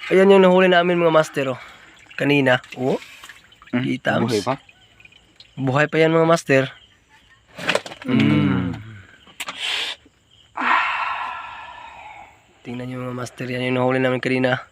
Ayan yung nahuli namin mga master, oh. Kanina. Oh. Itams. Buhay pa? Buhay pa yan mga master. Tingnan nyo mga master, yan yung nahuli namin kanina.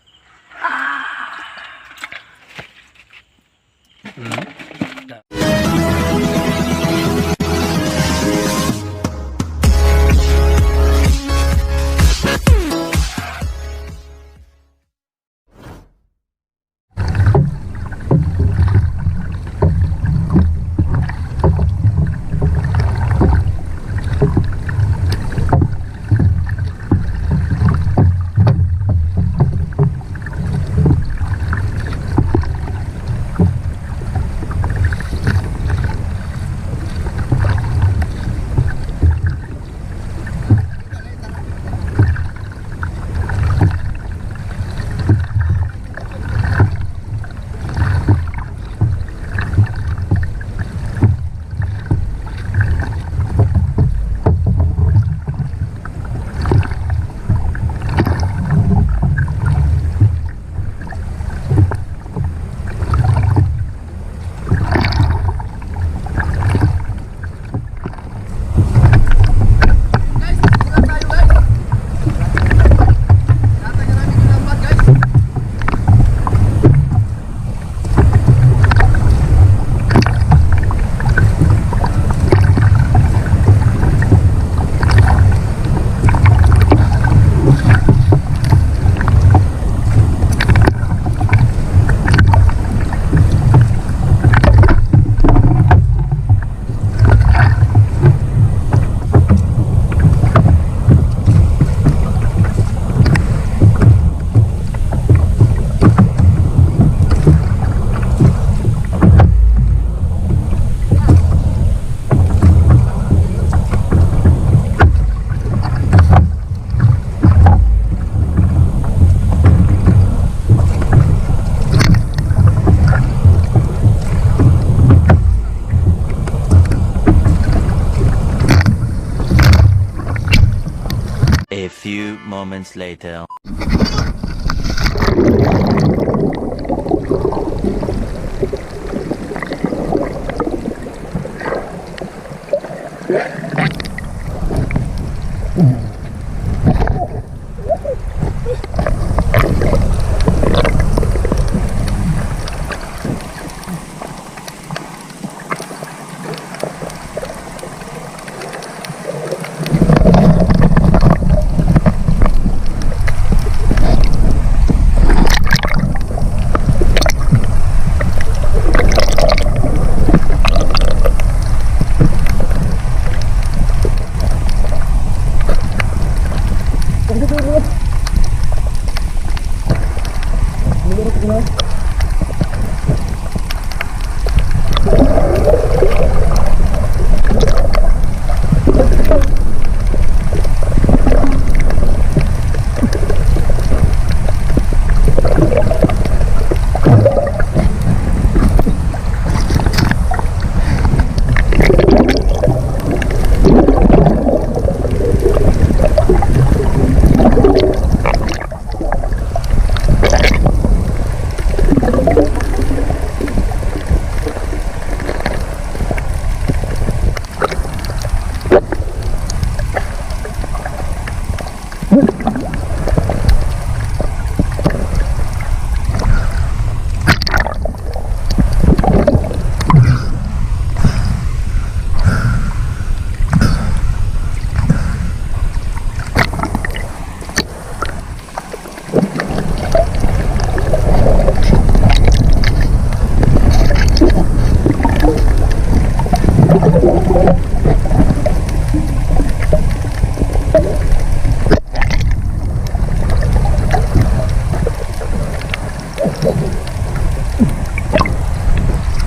A few moments later.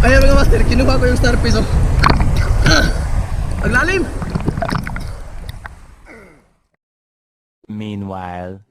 Ayan mga master, kinuha ko yung starfish, oh. Ang lalim! Meanwhile.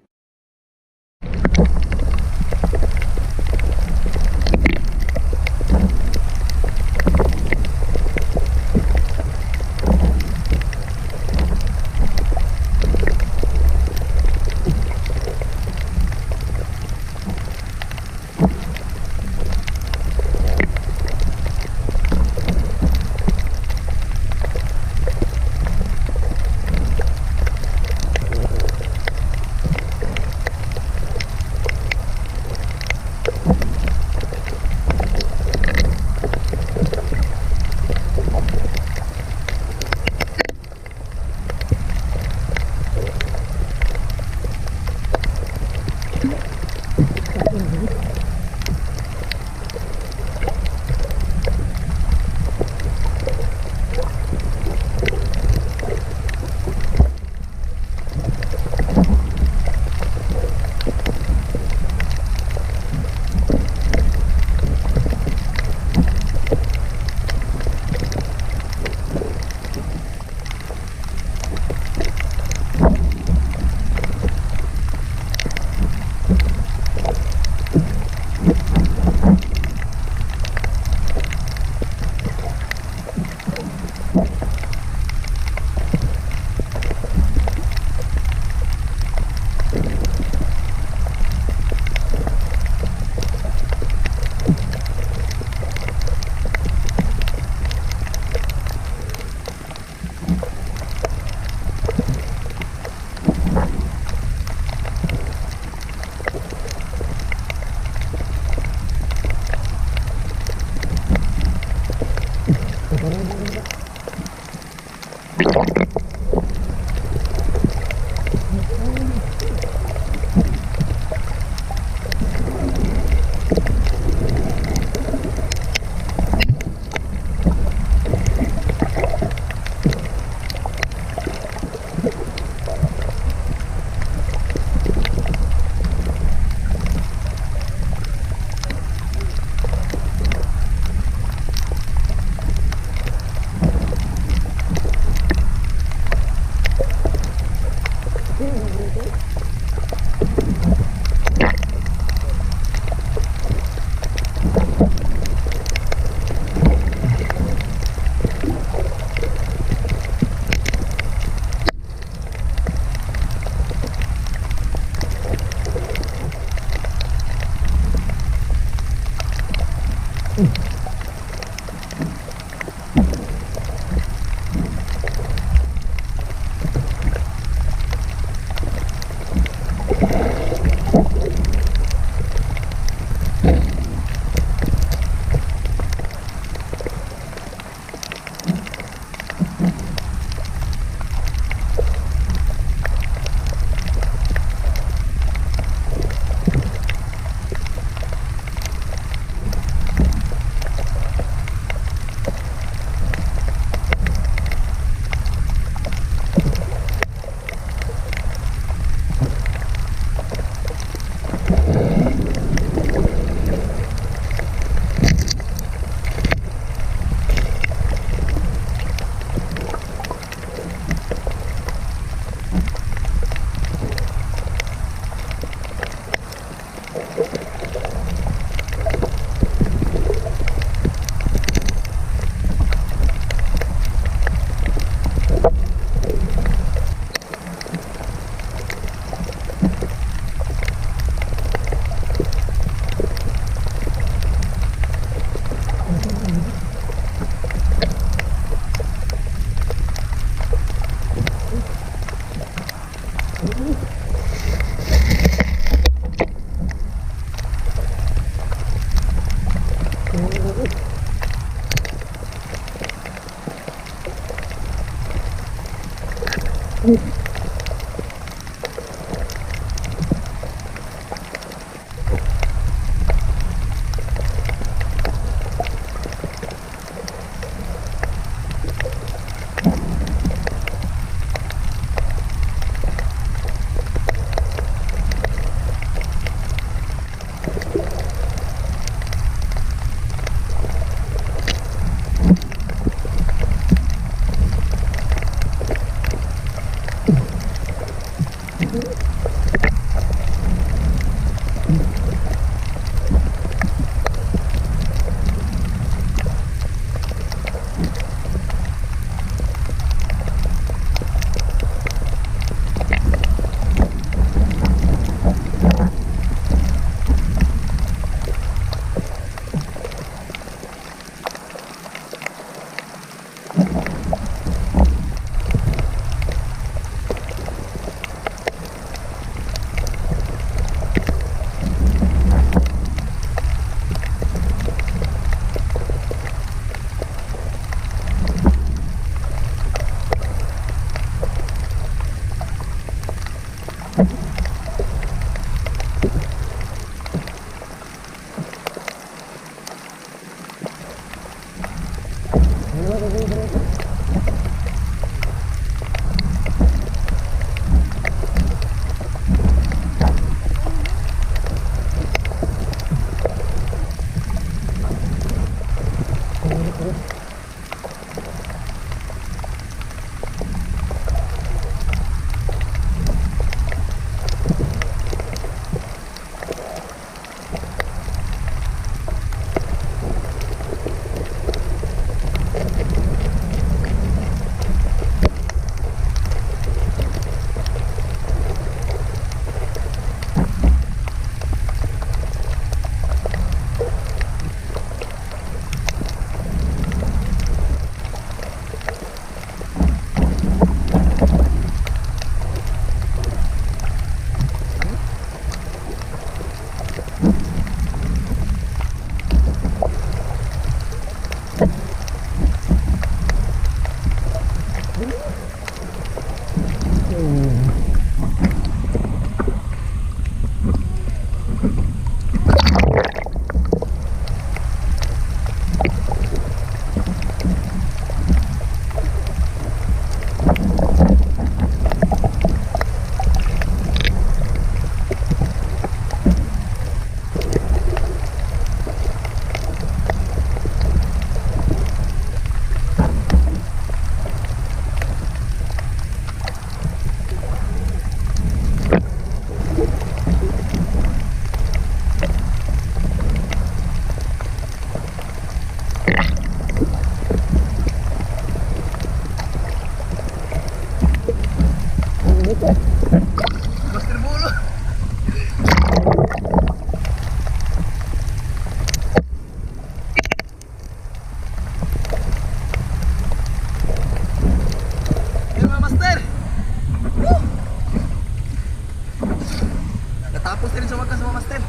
mga master.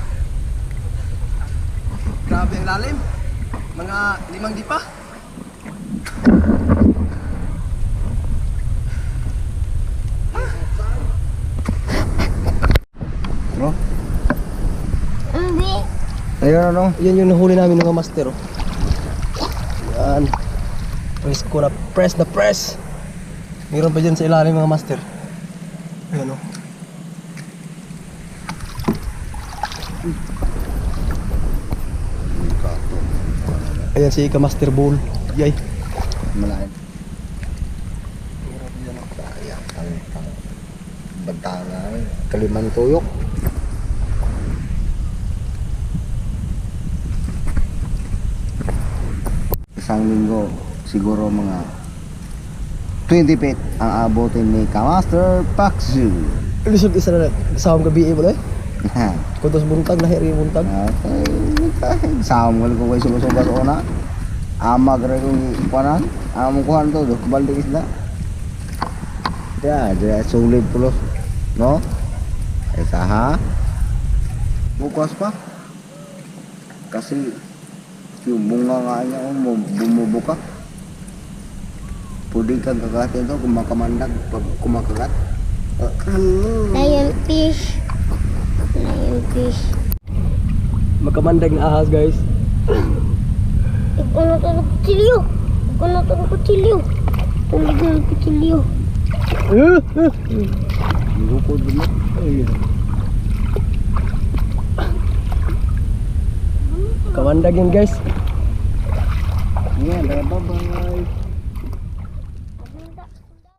Grabe ang lalim. Mga 5 dipa. Bro, Hindi. ayun ano? Yan yung nahuli namin mga master. Oh. Yan. Press ko na press. Meron pa dyan sa ilalim mga master. Ayan oh. Ayan si Ika Master Bull. Yay. Malalim. Ayan, Bantangan, Kalimang Tuyok. Isang linggo, siguro mga 20 feet ang abutin ni Kamaster Paksu. Lusog isa na kasama gabi mo eh. Kuntos buntag na hiri buntag. Sama ko kayo sumusubas una. Amag rin kong kuhanan. Amang kuhanan to, kabaldi isda. Dia sulit pulos. No? Esa ha? Bukas pa. Kasi yung bunga nga niya bumubuka. Pwede kang kakatin to kung makamandag pag kumakagat. Lion fish. Lion fish. Makamandag na ahas guys. Ikaw na ito ng kutsilyo. Tulig na ng kutsilyo. Lukod mo. Kamandag yan guys. Yeah, bye-bye.